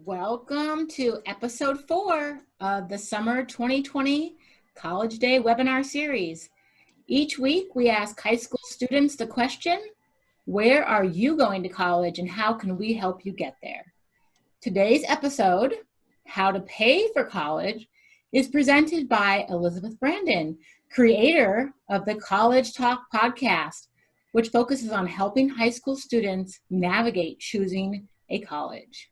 Welcome to episode 4 of the Summer 2020 College Day webinar series. Each week we ask high school students the question, where are you going to college and how can we help you get there? Today's episode, How to Pay for College, is presented by Beth Brandon, creator of the College Talk podcast, which focuses on helping high school students navigate choosing a college.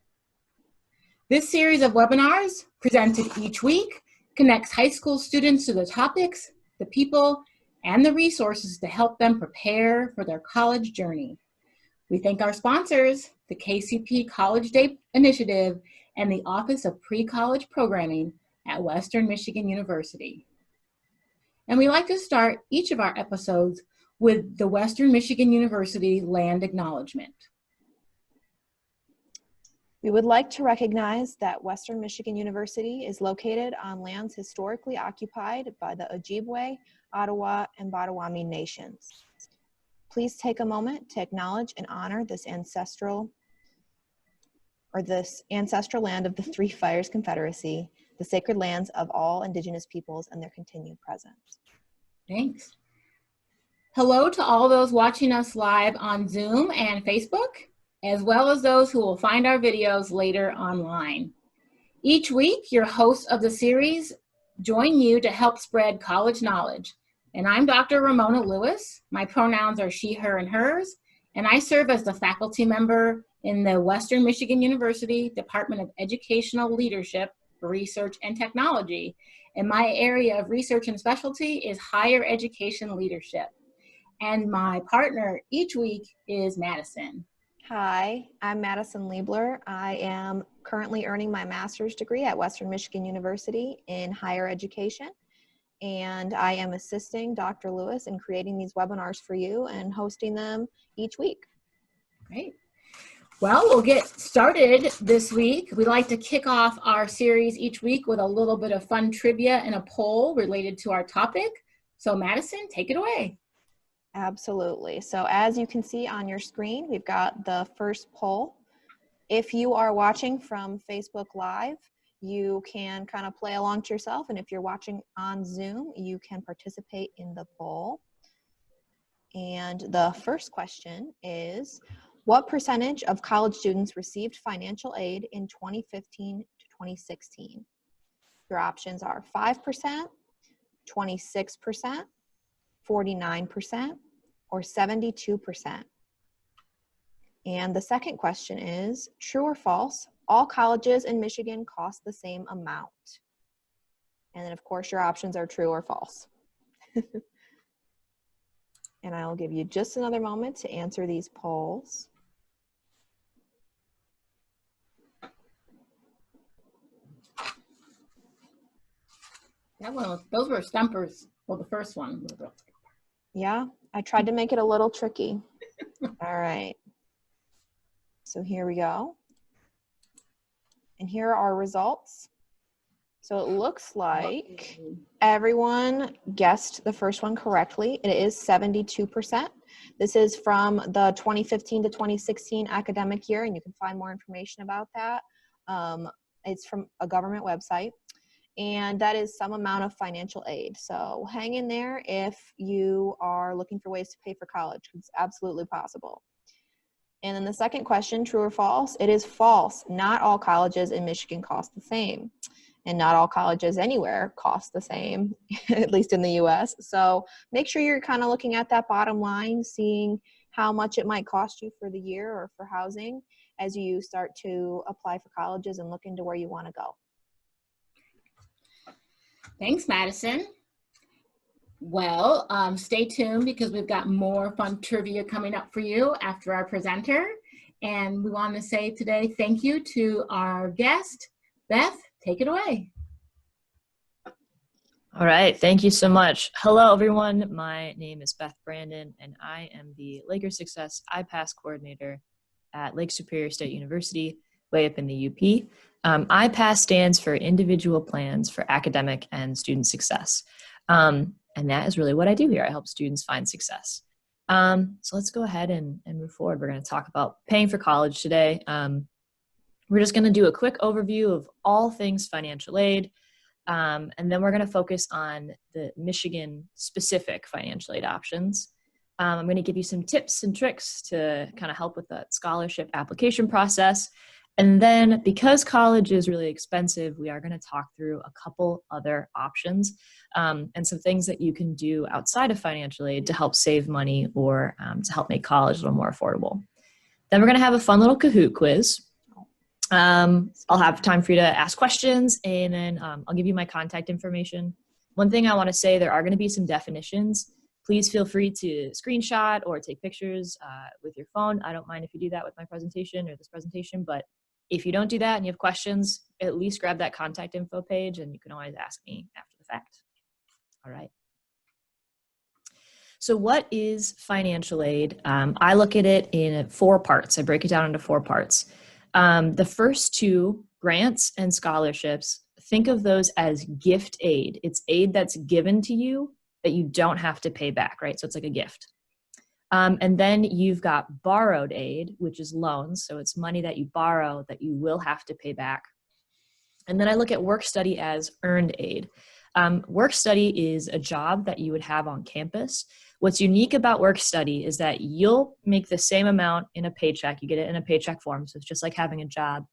This series of webinars, presented each week, connects high school students to the topics, the people, and the resources to help them prepare for their college journey. We thank our sponsors, the KCP College Day Initiative and the Office of Pre-College Programming at Western Michigan University. And we like to start each of our episodes with the Western Michigan University Land Acknowledgement. We would like to recognize that Western Michigan University is located on lands historically occupied by the Ojibwe, Ottawa, and Potawatomi nations. Please take a moment to acknowledge and honor this ancestral land of the Three Fires Confederacy, the sacred lands of all Indigenous peoples and their continued presence. Thanks. Hello to all those watching us live on Zoom and Facebook, as well as those who will find our videos later online. Each week, your hosts of the series join you to help spread college knowledge. And I'm Dr. Ramona Lewis. My pronouns are she, her, and hers, and I serve as the faculty member in the Western Michigan University Department of Educational Leadership, Research, and Technology. And my area of research and specialty is higher education leadership. And my partner each week is Madison. Hi, I'm Madison Liebler. I am currently earning my master's degree at Western Michigan University in higher education, and I am assisting Dr. Lewis in creating these webinars for you and hosting them each week. Great. Well, we'll get started this week. We like to kick off our series each week with a little bit of fun trivia and a poll related to our topic. So Madison, take it away. Absolutely. So as you can see on your screen, we've got the first poll. If you are watching from Facebook Live, you can kind of play along to yourself. And if you're watching on Zoom, you can participate in the poll. And the first question is, what percentage of college students received financial aid in 2015 to 2016? Your options are 5%, 26%, 49%, or 72%. And the second question is, true or false, all colleges in Michigan cost the same amount? And then of course your options are true or false. And I'll give you just another moment to answer these polls. Those were stumpers. Well, the first one. Yeah, I tried to make it a little tricky. All right. So here we go. And here are our results. So it looks like everyone guessed the first one correctly. It is 72%. This is from the 2015 to 2016 academic year, and you can find more information about that. It's from a government website. And that is some amount of financial aid. So hang in there if you are looking for ways to pay for college. It's absolutely possible. And then the second question, true or false? It is false. Not all colleges in Michigan cost the same. And not all colleges anywhere cost the same, at least in the US. So make sure you're kind of looking at that bottom line, seeing how much it might cost you for the year or for housing as you start to apply for colleges and look into where you want to go. Thanks, Madison. Well, stay tuned because we've got more fun trivia coming up for you after our presenter. And we want to say today thank you to our guest. Beth, take it away. All right, thank you so much. Hello, everyone. My name is Beth Brandon, and I am the Laker Success iPass coordinator at Lake Superior State University, way up in the UP. iPass stands for Individual Plans for Academic and Student Success. And that is really what I do here. I help students find success. So let's go ahead and move forward. We're going to talk about paying for college today. We're just going to do a quick overview of all things financial aid. And then we're going to focus on the Michigan-specific financial aid options. I'm going to give you some tips and tricks to kind of help with the scholarship application process. And then because college is really expensive, we are going to talk through a couple other options and some things that you can do outside of financial aid to help save money or to help make college a little more affordable. Then we're going to have a fun little Kahoot quiz. I'll have time for you to ask questions, and then I'll give you my contact information. One thing I want to say, there are going to be some definitions. Please feel free to screenshot or take pictures with your phone. I don't mind if you do that with my presentation or this presentation, but if you don't do that and you have questions, at least grab that contact info page and you can always ask me after the fact. All right. So what is financial aid? I look at it in 4 parts. I break it down into 4 parts. The first 2, grants and scholarships, think of those as gift aid. It's aid that's given to you that you don't have to pay back, right? So it's like a gift. And then you've got borrowed aid, which is loans. So it's money that you borrow that you will have to pay back. And then I look at work study as earned aid. Work study is a job that you would have on campus. What's unique about work study is that you'll make the same amount in a paycheck. You get it in a paycheck form, so it's just like having a job.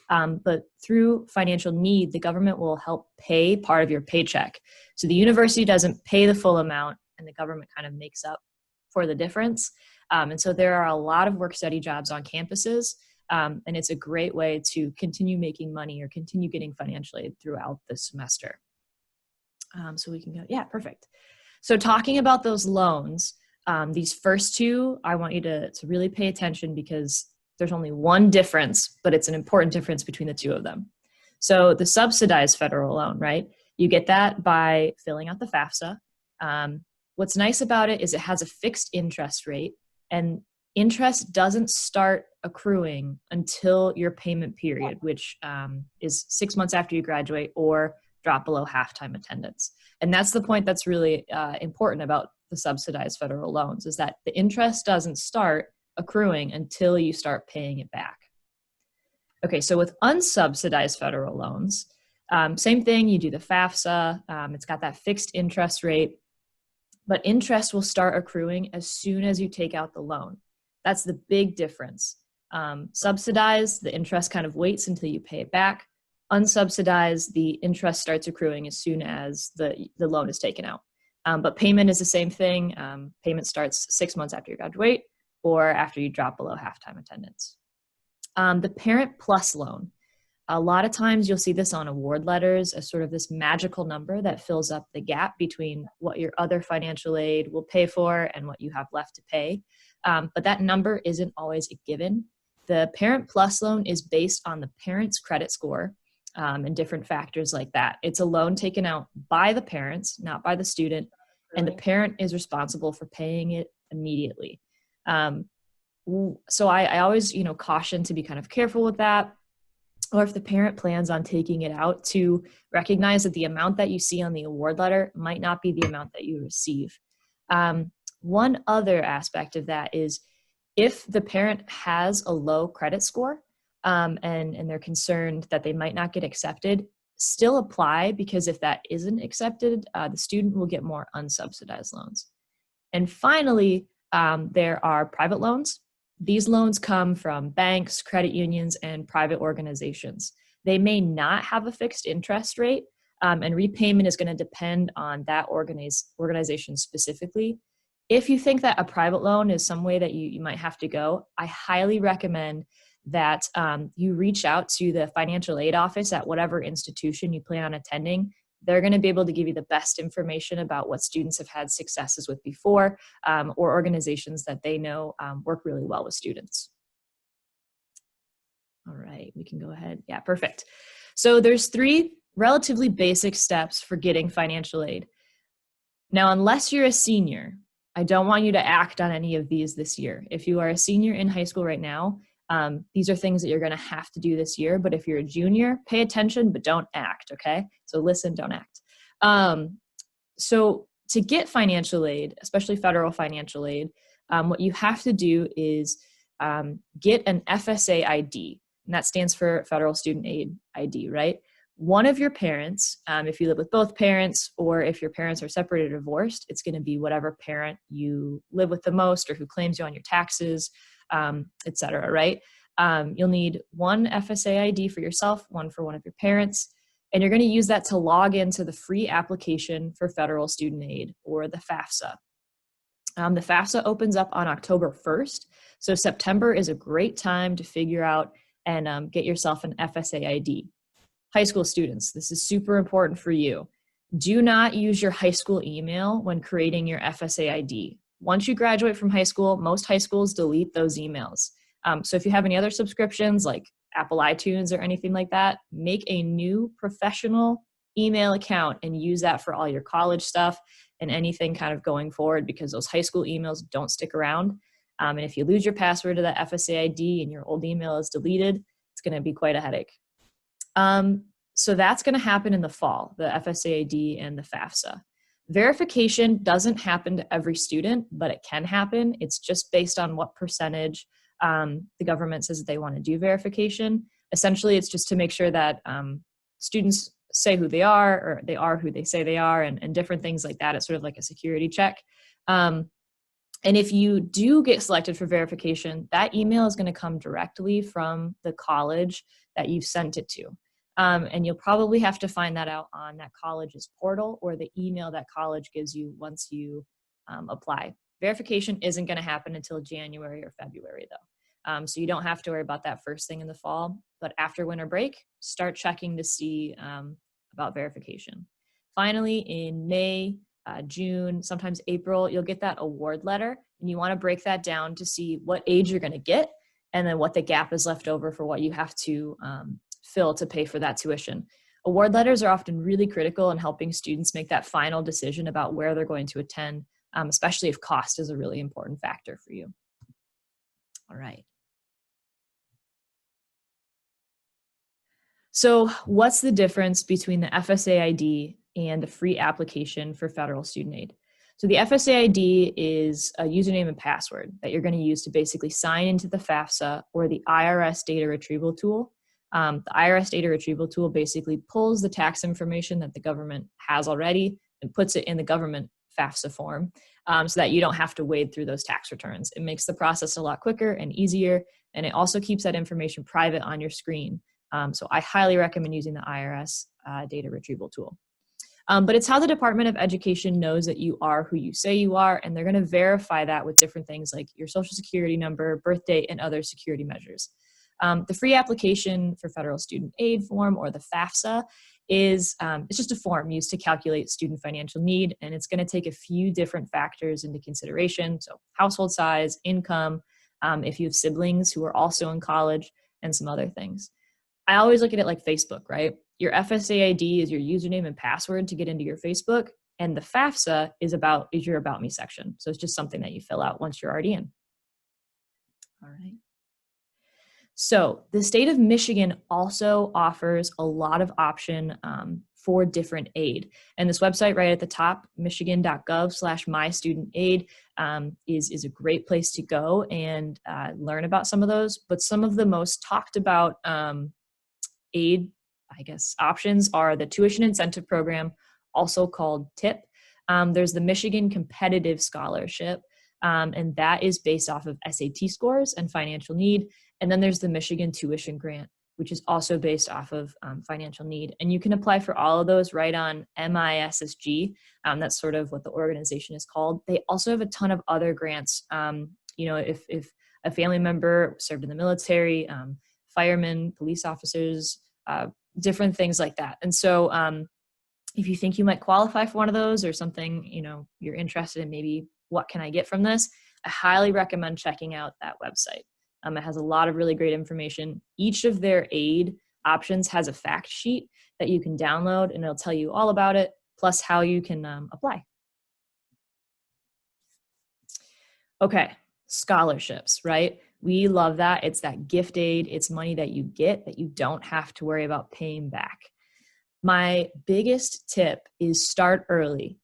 But through financial need, the government will help pay part of your paycheck. So the university doesn't pay the full amount, and the government kind of makes up for the difference. And so there are a lot of work study jobs on campuses, and it's a great way to continue making money or continue getting financial aid throughout the semester. So we can go, yeah, perfect. So talking about those loans, these first 2, I want you to really pay attention because there's only one difference, but it's an important difference between the 2 of them. So the subsidized federal loan, right? You get that by filling out the FAFSA. What's nice about it is it has a fixed interest rate, and interest doesn't start accruing until your payment period, which is 6 months after you graduate or drop below half-time attendance. And that's the point that's really important about the subsidized federal loans, is that the interest doesn't start accruing until you start paying it back. Okay, so with unsubsidized federal loans, same thing, you do the FAFSA, it's got that fixed interest rate, but interest will start accruing as soon as you take out the loan. That's the big difference. Subsidized, the interest kind of waits until you pay it back. Unsubsidized, the interest starts accruing as soon as the loan is taken out. But payment is the same thing. Payment starts 6 months after you graduate or after you drop below half-time attendance. The Parent Plus loan. A lot of times you'll see this on award letters as sort of this magical number that fills up the gap between what your other financial aid will pay for and what you have left to pay. But that number isn't always a given. The Parent Plus loan is based on the parent's credit score and different factors like that. It's a loan taken out by the parents, not by the student, and the parent is responsible for paying it immediately. So I always, caution to be kind of careful with that. Or if the parent plans on taking it out, to recognize that the amount that you see on the award letter might not be the amount that you receive. One other aspect of that is if the parent has a low credit score and they're concerned that they might not get accepted, still apply, because if that isn't accepted, the student will get more unsubsidized loans. And finally, there are private loans. These loans come from banks, credit unions, and private organizations. They may not have a fixed interest rate, and repayment is going to depend on that organization specifically. If you think that a private loan is some way that you might have to go, I highly recommend that you reach out to the financial aid office at whatever institution you plan on attending. They're going to be able to give you the best information about what students have had successes with before, or organizations that they know work really well with students. All right, we can go ahead. Yeah, perfect. So there's 3 relatively basic steps for getting financial aid. Now, unless you're a senior, I don't want you to act on any of these this year. If you are a senior in high school right now, these are things that you're going to have to do this year. But if you're a junior, pay attention, but don't act, okay? So listen, don't act. So to get financial aid, especially federal financial aid, what you have to do is get an FSA ID. and that stands for Federal Student Aid ID, right? One of your parents, if you live with both parents, or if your parents are separated or divorced, it's going to be whatever parent you live with the most or who claims you on your taxes, et cetera, right? You'll need one FSA ID for yourself, one for one of your parents, and you're going to use that to log into the free application for federal student aid, or the FAFSA. The FAFSA opens up on October 1st, so September is a great time to figure out and get yourself an FSA ID. High school students, this is super important for you. Do not use your high school email when creating your FSA ID. Once you graduate from high school, most high schools delete those emails. So if you have any other subscriptions like Apple iTunes or anything like that, make a new professional email account and use that for all your college stuff and anything kind of going forward, because those high school emails don't stick around. And if you lose your password to that FSA ID and your old email is deleted, it's going to be quite a headache. So that's going to happen in the fall, the FSA ID and the FAFSA. Verification doesn't happen to every student, but it can happen. It's just based on what percentage the government says that they want to do verification. Essentially, it's just to make sure that students say who they are, or they are who they say they are, and different things like that. It's sort of like a security check. And if you do get selected for verification, that email is going to come directly from the college that you've sent it to. And you'll probably have to find that out on that college's portal, or the email that college gives you once you apply. Verification isn't going to happen until January or February, though. So you don't have to worry about that first thing in the fall. But after winter break, start checking to see about verification. Finally, in May, June, sometimes April, you'll get that award letter, and you want to break that down to see what age you're going to get, and then what the gap is left over for what you have to fill to pay for that tuition. Award letters are often really critical in helping students make that final decision about where they're going to attend, especially if cost is a really important factor for you. All right. So what's the difference between the FSA ID and the free application for federal student aid? So the FSA ID is a username and password that you're going to use to basically sign into the FAFSA or the IRS data retrieval tool. The IRS data retrieval tool basically pulls the tax information that the government has already and puts it in the government FAFSA form, so that you don't have to wade through those tax returns. It makes the process a lot quicker and easier, and it also keeps that information private on your screen. So I highly recommend using the IRS data retrieval tool. But it's how the Department of Education knows that you are who you say you are, and they're going to verify that with different things like your social security number, birth date, and other security measures. The free application for federal student aid form, or the FAFSA, is it's just a form used to calculate student financial need, and it's going to take a few different factors into consideration. So household size, income, if you have siblings who are also in college, and some other things. I always look at it like Facebook, right? Your FSA ID is your username and password to get into your Facebook, and the FAFSA is your About Me section. So it's just something that you fill out once you're already in. All right. So the state of Michigan also offers a lot of option for different aid. And this website right at the top, michigan.gov/mystudentaid, is a great place to go and learn about some of those. But some of the most talked about aid, I guess, options are the Tuition Incentive Program, also called TIP. There's the Michigan Competitive Scholarship, and that is based off of SAT scores and financial need. And then there's the Michigan Tuition Grant, which is also based off of financial need. And you can apply for all of those right on MISSG. That's sort of what the organization is called. They also have a ton of other grants. If a family member served in the military, firemen, police officers, different things like that. And so if you think you might qualify for one of those, or something, you're interested in, maybe what can I get from this? I highly recommend checking out that website. It has a lot of really great information. Each of their aid options has a fact sheet that you can download, and it'll tell you all about it, plus how you can apply. Okay, scholarships, right? We love that. It's that gift aid. It's money that you get that you don't have to worry about paying back. My biggest tip is start early.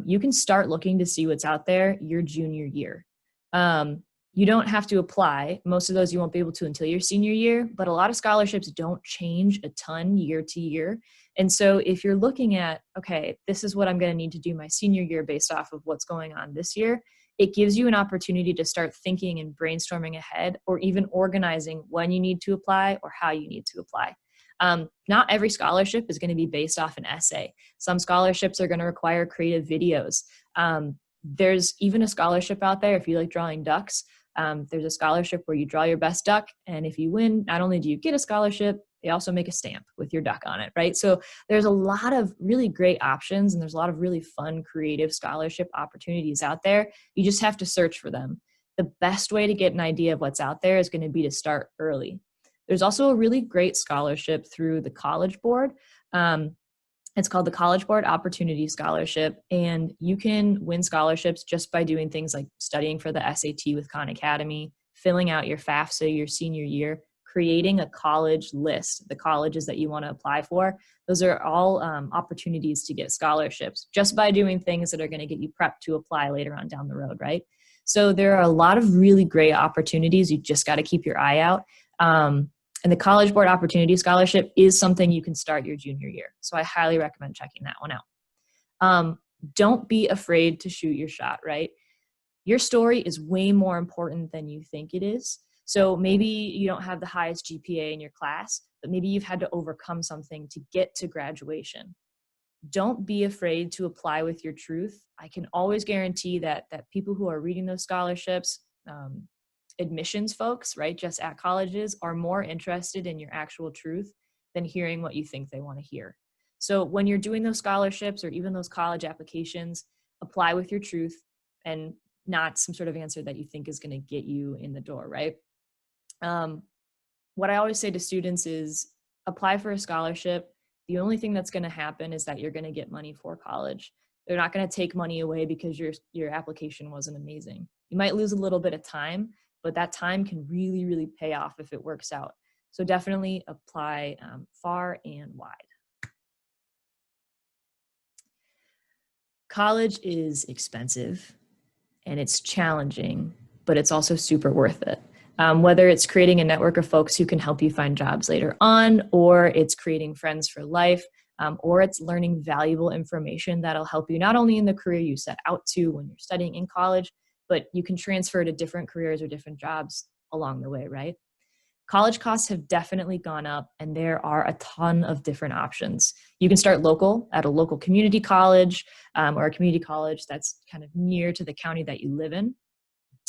You can start looking to see what's out there your junior year. You don't have to apply. Most of those you won't be able to until your senior year, but a lot of scholarships don't change a ton year to year. And so if you're looking at, okay, this is what I'm going to need to do my senior year based off of what's going on this year, it gives you an opportunity to start thinking and brainstorming ahead, or even organizing when you need to apply or how you need to apply. Not every scholarship is going to be based off an essay. Some scholarships are going to require creative videos. There's even a scholarship out there, if you like drawing ducks, there's a scholarship where you draw your best duck, and if you win, not only do you get a scholarship, they also make a stamp with your duck on it, right? So there's a lot of really great options, and there's a lot of really fun, creative scholarship opportunities out there. You just have to search for them. The best way to get an idea of what's out there is going to be to start early. There's also a really great scholarship through the College Board. It's called the College Board Opportunity Scholarship, and you can win scholarships just by doing things like studying for the SAT with Khan Academy, filling out your FAFSA your senior year, creating a college list, the colleges that you want to apply for. Those are all opportunities to get scholarships just by doing things that are going to get you prepped to apply later on down the road, right? So there are a lot of really great opportunities. You just got to keep your eye out. And the College Board Opportunity Scholarship is something you can start your junior year. So I highly recommend checking that one out. Don't be afraid to shoot your shot, right? Your story is way more important than you think it is. So maybe you don't have the highest GPA in your class, but maybe you've had to overcome something to get to graduation. Don't be afraid to apply with your truth. I can always guarantee that people who are reading those scholarships, admissions folks, right, just at colleges, are more interested in your actual truth than hearing what you think they want to hear. So when you're doing those scholarships or even those college applications, apply with your truth and not some sort of answer that you think is going to get you in the door, right? What I always say to students is apply for a scholarship. The only thing that's going to happen is that you're going to get money for college. They're not going to take money away because your application wasn't amazing. You might lose a little bit of time, but that time can really, really pay off if it works out. So definitely apply far and wide. College is expensive and it's challenging, but it's also super worth it. Whether it's creating a network of folks who can help you find jobs later on, or it's creating friends for life, or it's learning valuable information that'll help you not only in the career you set out to when you're studying in college, but you can transfer to different careers or different jobs along the way, right? College costs have definitely gone up, and there are a ton of different options. You can start local at a local community college, or a community college that's kind of near to the county that you live in.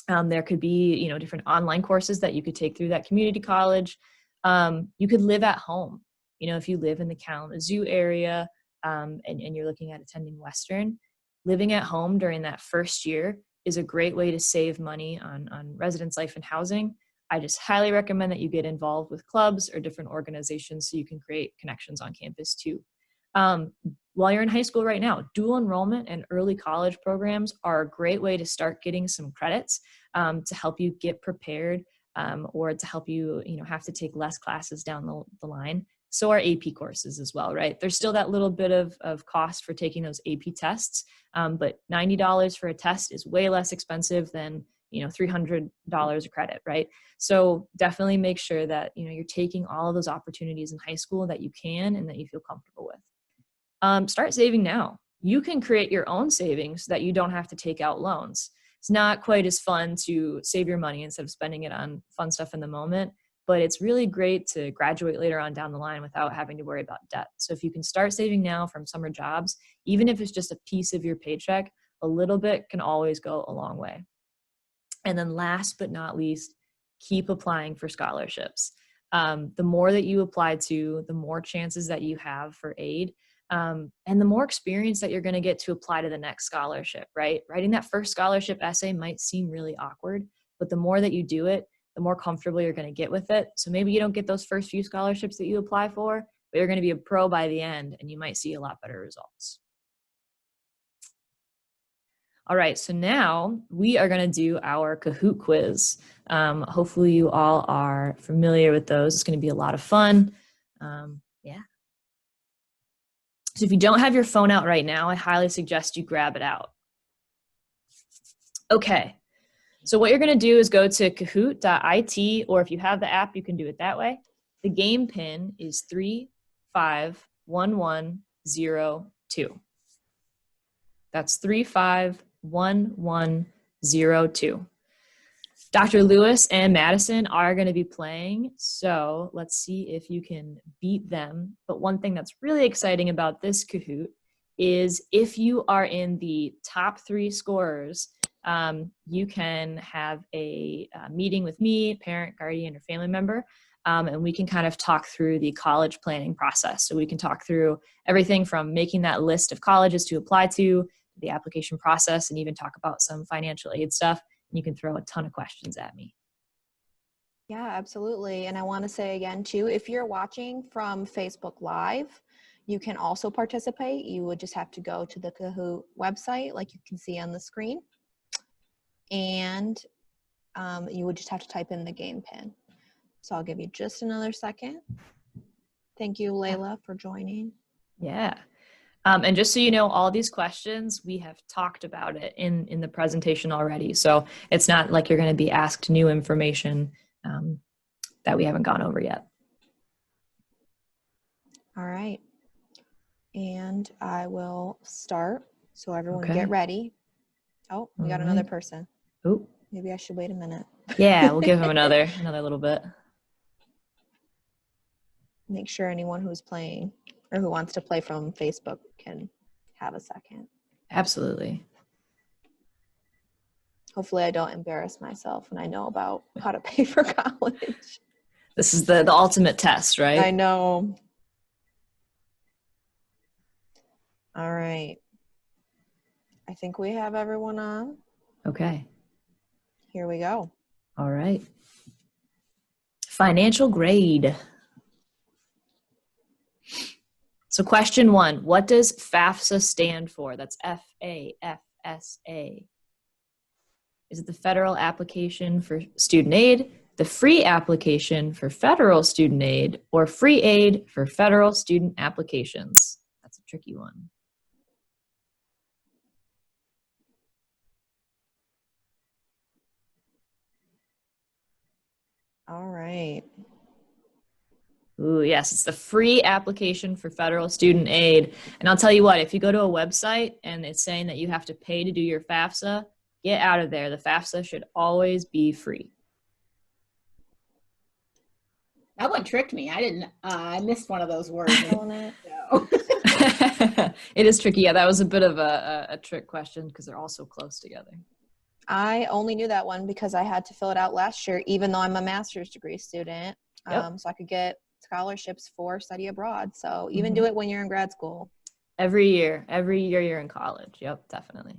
There could be, different online courses that you could take through that community college. You could live at home. If you live in the Kalamazoo area, and you're looking at attending Western, living at home during that first year is a great way to save money on residence life and housing. I just highly recommend that you get involved with clubs or different organizations so you can create connections on campus too. While you're in high school right now, dual enrollment and early college programs are a great way to start getting some credits to help you get prepared, or to help you, have to take less classes down the line. So are AP courses as well, right? There's still that little bit of cost for taking those AP tests, but $90 for a test is way less expensive than $300 a credit, right? So definitely make sure that you're taking all of those opportunities in high school that you can and that you feel comfortable with. Start saving now. You can create your own savings so that you don't have to take out loans. It's not quite as fun to save your money instead of spending it on fun stuff in the moment, but it's really great to graduate later on down the line without having to worry about debt. So if you can start saving now from summer jobs, even if it's just a piece of your paycheck, a little bit can always go a long way. And then last but not least, keep applying for scholarships. The more that you apply to, the more chances that you have for aid, and the more experience that you're going to get to apply to the next scholarship, right? Writing that first scholarship essay might seem really awkward, but the more that you do it, the more comfortable you're going to get with it. So maybe you don't get those first few scholarships that you apply for, but you're going to be a pro by the end and you might see a lot better results. All right, so now we are going to do our Kahoot quiz. Hopefully you all are familiar with those. It's going to be a lot of fun. Yeah. So if you don't have your phone out right now, I highly suggest you grab it out. Okay, So what you're going to do is go to kahoot.it, or if you have the app, you can do it that way. The game pin is 351102. That's 351102. Dr. Lewis and Madison are going to be playing, so let's see if you can beat them. But one thing that's really exciting about this Kahoot is if you are in the top 3 scorers, you can have a meeting with me, parent, guardian, or family member, and we can kind of talk through the college planning process. So we can talk through everything from making that list of colleges to apply to, the application process, and even talk about some financial aid stuff. You can throw a ton of questions at me. Yeah, absolutely. And I want to say again, too, if you're watching from Facebook Live, you can also participate. You would just have to go to the Kahoot website, like you can see on the screen. And you would just have to type in the game pin. So I'll give you just another second. Thank you, Layla, for joining. Yeah. And just so you know, all these questions, we have talked about it in the presentation already. So it's not like you're going to be asked new information that we haven't gone over yet. All right. And I will start. So everyone Okay. get ready. Oh, we got another person. Oh, Maybe I should wait a minute. yeah, we'll give him another little bit. Make sure anyone who's playing or who wants to play from Facebook can have a second. Absolutely. Hopefully I don't embarrass myself and I know about how to pay for college. This is the ultimate test, right? I know. All right. I think we have everyone on. Okay. Here we go. All right. Financial grade. So question 1, what does FAFSA stand for? That's FAFSA. Is it the federal application for student aid, the free application for federal student aid, or free aid for federal student applications? That's a tricky one. All right. Ooh, yes, it's the free application for federal student aid. And I'll tell you what, if you go to a website and it's saying that you have to pay to do your FAFSA, get out of there. The FAFSA should always be free. That one tricked me. I missed one of those words. No. It is tricky. Yeah, that was a bit of a trick question because they're all so close together. I only knew that one because I had to fill it out last year, even though I'm a master's degree student. Yep. So I could get scholarships for study abroad. So even do it when you're in grad school. Every year you're in college. Yep, definitely.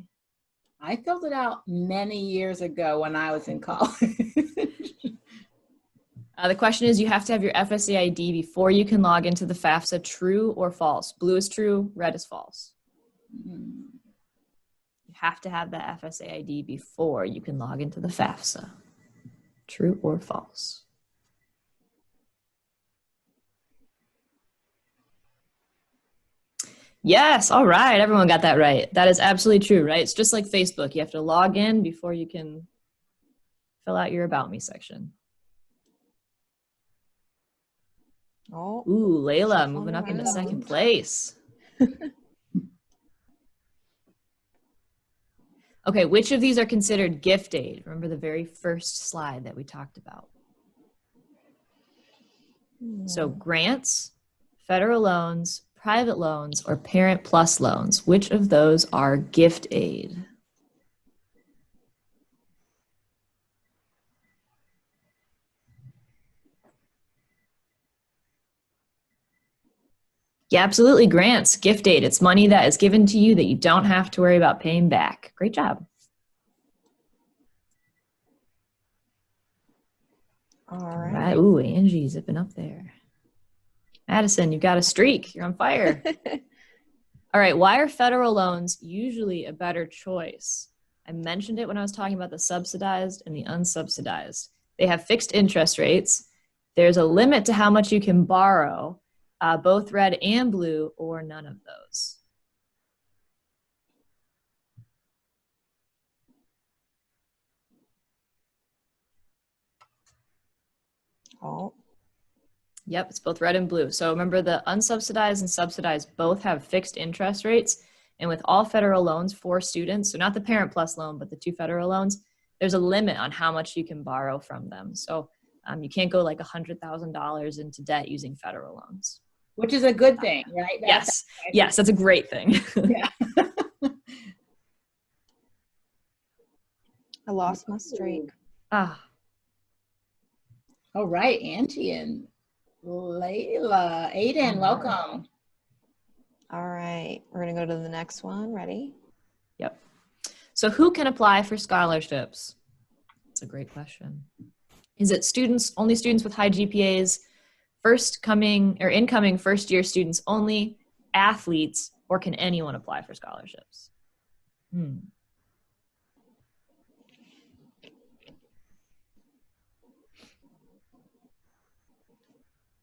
I filled it out many years ago when I was in college. The question is, you have to have your FSA ID before you can log into the FAFSA. True or false? Blue is true, red is false. You have to have the FSA ID before you can log into the FAFSA. True or false? Yes, all right, everyone got that right. That is absolutely true, right? It's just like Facebook. You have to log in before you can fill out your About Me section. Oh, ooh, Layla moving up into second place. Okay, which of these are considered gift aid? Remember the very first slide that we talked about. So grants, federal loans, private loans, or Parent Plus loans. Which of those are gift aid? Yeah, absolutely. Grants, gift aid. It's money that is given to you that you don't have to worry about paying back. Great job. all All right. right. Ooh, Angie zipping up there. Madison, you've got a streak. You're on fire. All right. Why are federal loans usually a better choice? I mentioned it when I was talking about the subsidized and the unsubsidized. They have fixed interest rates. There's a limit to how much you can borrow, both red and blue, or none of those. Oh, Yep, it's both red and blue. So remember, the unsubsidized and subsidized both have fixed interest rates. And with all federal loans for students, so not the Parent Plus loan, but the 2 federal loans, there's a limit on how much you can borrow from them. So you can't go like $100,000 into debt using federal loans. Which is a good thing, right? Yes, that's a great thing. Yeah. I lost my streak. Ah, All right, Angie and Layla. Aiden, welcome. All right, we're going to go to the next one. Ready? yep. So who can apply for scholarships? That's a great question. Is it only students with high GPAs, incoming first-year students only, athletes, or can anyone apply for scholarships?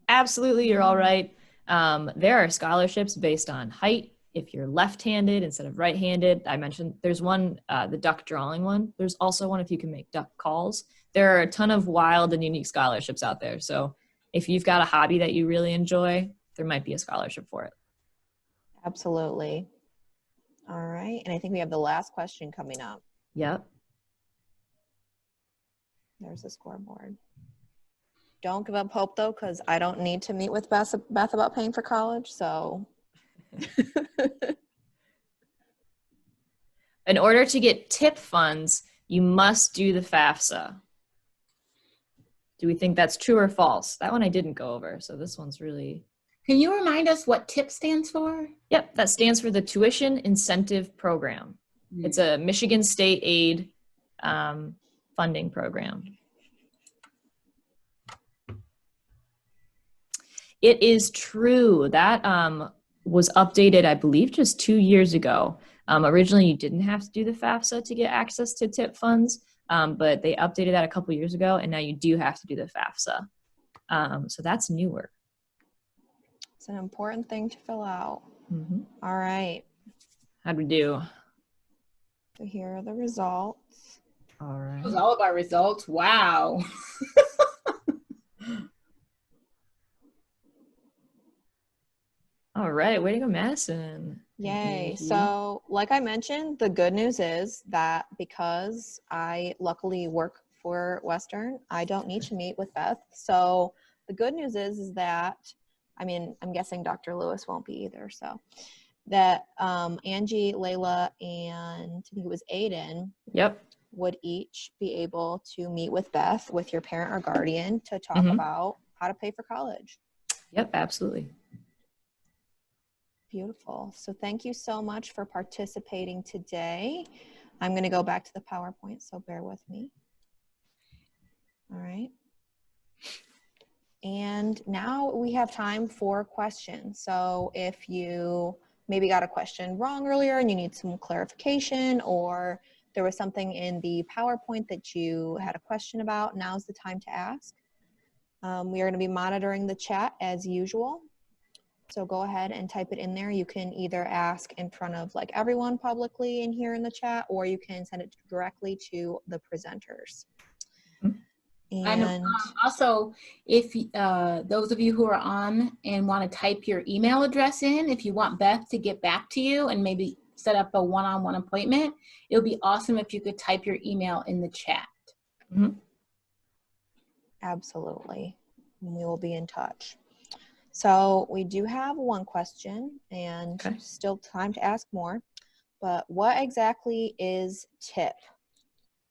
Absolutely, you're all right. There are scholarships based on height. If you're left-handed instead of right-handed, I mentioned there's one, the duck drawing one. There's also one if you can make duck calls. There are a ton of wild and unique scholarships out there. So if you've got a hobby that you really enjoy, there might be a scholarship for it. Absolutely. All right, and I think we have the last question coming up. Yep. There's the scoreboard. Don't give up hope, though, because I don't need to meet with Beth about paying for college, so. In order to get TIP funds, you must do the FAFSA. Do we think that's true or false? That one I didn't go over, so this one's really... Can you remind us what TIP stands for? Yep, that stands for the Tuition Incentive Program. It's a Michigan State aid funding program. It is true. That was updated, I believe, just 2 years ago. Originally, you didn't have to do the FAFSA to get access to TIP funds, but they updated that a couple years ago, and now you do have to do the FAFSA. So that's newer. It's an important thing to fill out. Mm-hmm. All right. How'd we do? So here are the results. All right. It was all about results. Wow. All right. Way to go, Madison. Yay. So like I mentioned, the good news is that because I luckily work for Western, I don't need to meet with Beth. So the good news is that, I mean, I'm guessing Dr. Lewis won't be either. So that Angie, Layla, and I think it was Aiden. Yep. Would each be able to meet with Beth, with your parent or guardian, to talk about how to pay for college. Yep, absolutely. Beautiful. So thank you so much for participating today. I'm going to go back to the PowerPoint, so bear with me. All right. And now we have time for questions. So if you maybe got a question wrong earlier and you need some clarification, or there was something in the PowerPoint that you had a question about, now's the time to ask. We are going to be monitoring the chat as usual. So go ahead and type it in there. You can either ask in front of like everyone publicly in here in the chat, or you can send it directly to the presenters. And also, if those of you who are on and want to type your email address in, if you want Beth to get back to you and maybe set up a one-on-one appointment, it would be awesome if you could type your email in the chat. Absolutely. We will be in touch. So we do have one question and still time to ask more, but what exactly is TIP?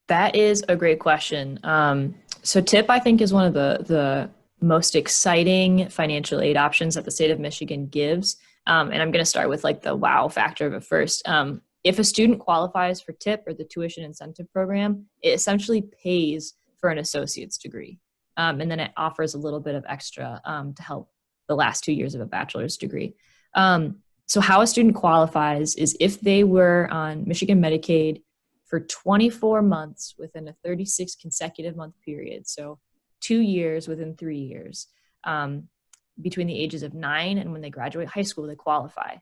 That is a great question. So TIP, I think, is one of the most exciting financial aid options that the state of Michigan gives. And I'm going to start with like the wow factor of it first. If a student qualifies for TIP, or the Tuition Incentive Program, it essentially pays for an associate's degree. And then it offers a little bit of extra to help the last 2 years of a bachelor's degree. So how a student qualifies is if they were on Michigan Medicaid for 24 months within a 36 consecutive month period. So 2 years within 3 years, between the ages of 9 and when they graduate high school, they qualify.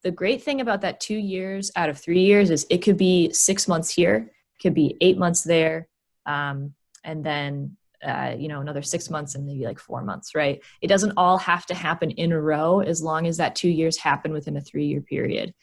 The great thing about that 2 years out of 3 years is it could be 6 months here, it could be 8 months there, and then another 6 months and maybe like 4 months, right? It doesn't all have to happen in a row as long as that 2 years happen within a 3-year period.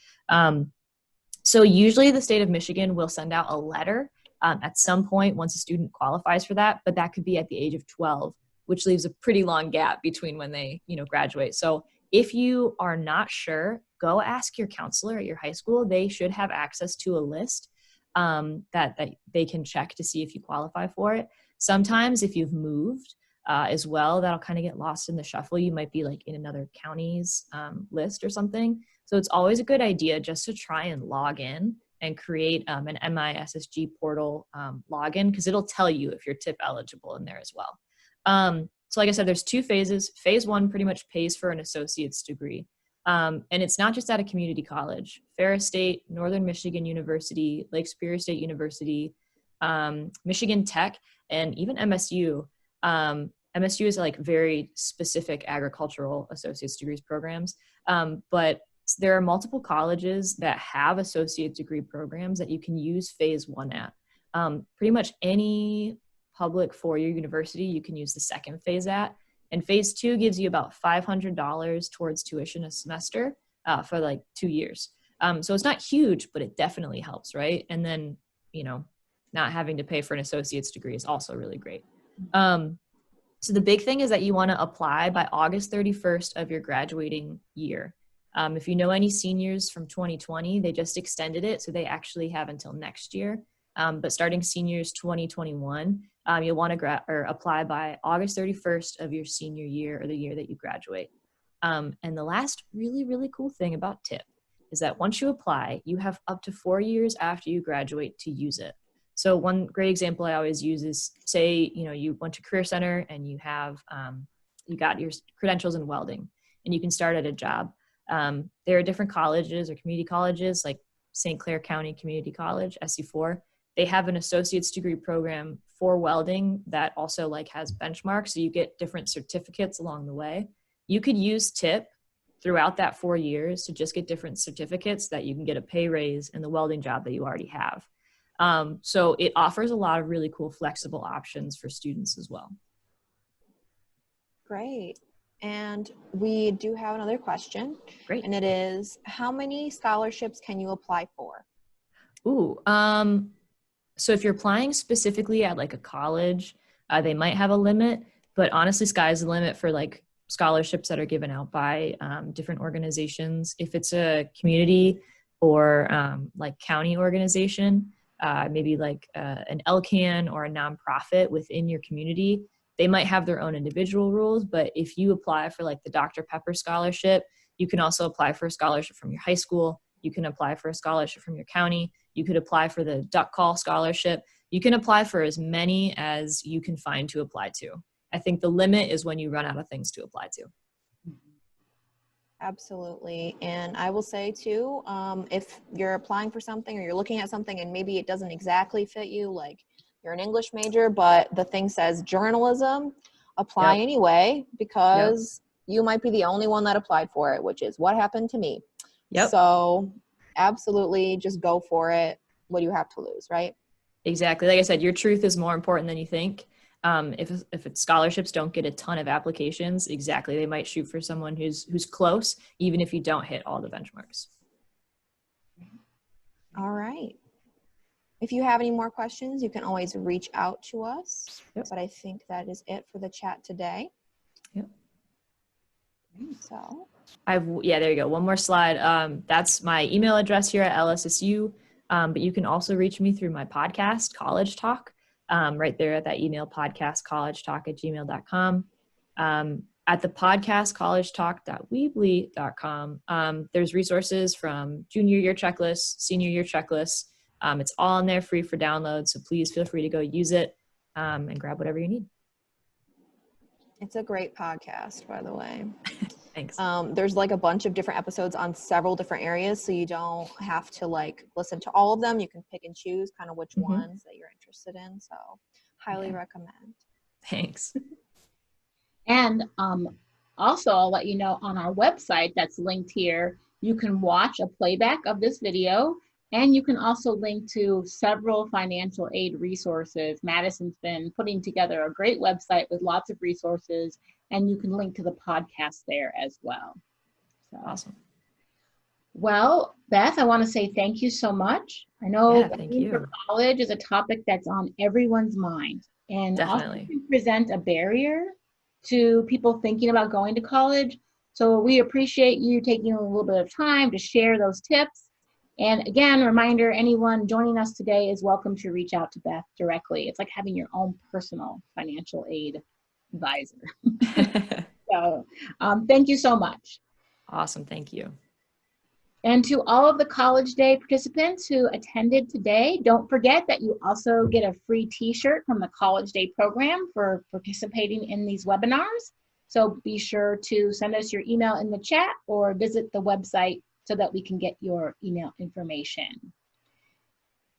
So usually the state of Michigan will send out a letter at some point once a student qualifies for that, but that could be at the age of 12, which leaves a pretty long gap between when they, graduate. So if you are not sure, go ask your counselor at your high school. They should have access to a list that they can check to see if you qualify for it. Sometimes if you've moved as well, that'll kind of get lost in the shuffle. You might be like in another county's list or something. So it's always a good idea just to try and log in and create an MISSG portal login, because it'll tell you if you're TIP eligible in there as well. So like I said, there's 2 phases. Phase 1 pretty much pays for an associate's degree. And it's not just at a community college. Ferris State, Northern Michigan University, Lake Superior State University, Michigan Tech, and even MSU. MSU is like very specific agricultural associate's degrees programs. But there are multiple colleges that have associate degree programs that you can use phase 1 at. Pretty much any public 4-year university you can use the second phase at. And phase 2 gives you about $500 towards tuition a semester for like 2 years. So it's not huge, but it definitely helps, right? And then, not having to pay for an associate's degree is also really great. So the big thing is that you want to apply by August 31st of your graduating year. If you know any seniors from 2020, they just extended it, so they actually have until next year. But starting seniors 2021, you'll want to apply by August 31st of your senior year or the year that you graduate. And the last really, really cool thing about TIP is that once you apply, you have up to 4 years after you graduate to use it. So one great example I always use is, say, you went to Career Center and you have, you got your credentials in welding and you can start at a job. There are different colleges or community colleges like St. Clair County Community College, SC4. They have an associate's degree program for welding that also like has benchmarks. So you get different certificates along the way. You could use TIP throughout that 4 years to just get different certificates that you can get a pay raise in the welding job that you already have. So it offers a lot of really cool flexible options for students as well. Great. And we do have another question. Great. And it is, how many scholarships can you apply for? Ooh, so if you're applying specifically at like a college, they might have a limit, but honestly, sky's the limit for like scholarships that are given out by different organizations. If it's a community or like county organization, maybe like an LCAN or a nonprofit within your community, they might have their own individual rules. But if you apply for like the Dr. Pepper scholarship, you can also apply for a scholarship from your high school. You can apply for a scholarship from your county. You could apply for the Duck Call scholarship. You can apply for as many as you can find to apply to. I think the limit is when you run out of things to apply to. Absolutely. And I will say too, if you're applying for something or you're looking at something and maybe it doesn't exactly fit you, like you're an English major, but the thing says journalism, apply anyway, because you might be the only one that applied for it, which is what happened to me. So absolutely just go for it. What do you have to lose, right? Exactly. Like I said, your truth is more important than you think. If it's scholarships don't get a ton of applications, exactly, they might shoot for someone who's close, even if you don't hit all the benchmarks. All right. If you have any more questions, you can always reach out to us. But I think that is it for the chat today. So there you go. One more slide. That's my email address here at LSSU. But you can also reach me through my podcast, College Talk. Right there at that email, podcast collegetalk@gmail.com. At the podcast collegetalk.weebly.com, there's resources from junior year checklists, senior year checklists. It's all in there free for download. So please feel free to go use it and grab whatever you need. It's a great podcast, by the way. Thanks. There's like a bunch of different episodes on several different areas, so you don't have to like listen to all of them. You can pick and choose kind of which ones that you're interested in. So highly recommend. Thanks. And also, I'll let you know on our website that's linked here, you can watch a playback of this video And you can also link to several financial aid resources. Madison's been putting together a great website with lots of resources, and you can link to the podcast there as well. So. Awesome. Well, Beth, I want to say thank you so much. I know Thank going for you. college is a topic that's on everyone's mind, and Definitely. often can present a barrier to people thinking about going to college. So we appreciate you taking a little bit of time to share those tips. And again, reminder, anyone joining us today is welcome to reach out to Beth directly. It's like having your own personal financial aid advisor. So thank you so much. Awesome. Thank you. And to all of the College Day participants who attended today, don't forget that you also get a free t-shirt from the College Day program for participating in these webinars. So be sure to send us your email in the chat or visit the website so that we can get your email information.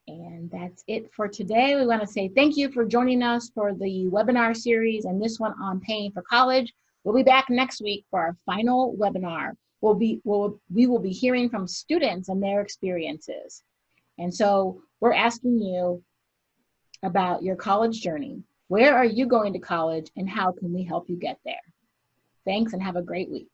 And that's it for today. We want to say thank you for joining us for the webinar series and this one on paying for college. We'll be back next week for our final webinar. We will be hearing from students and their experiences. And so we're asking you about your college journey. Where are you going to college and how can we help you get there? Thanks and have a great week.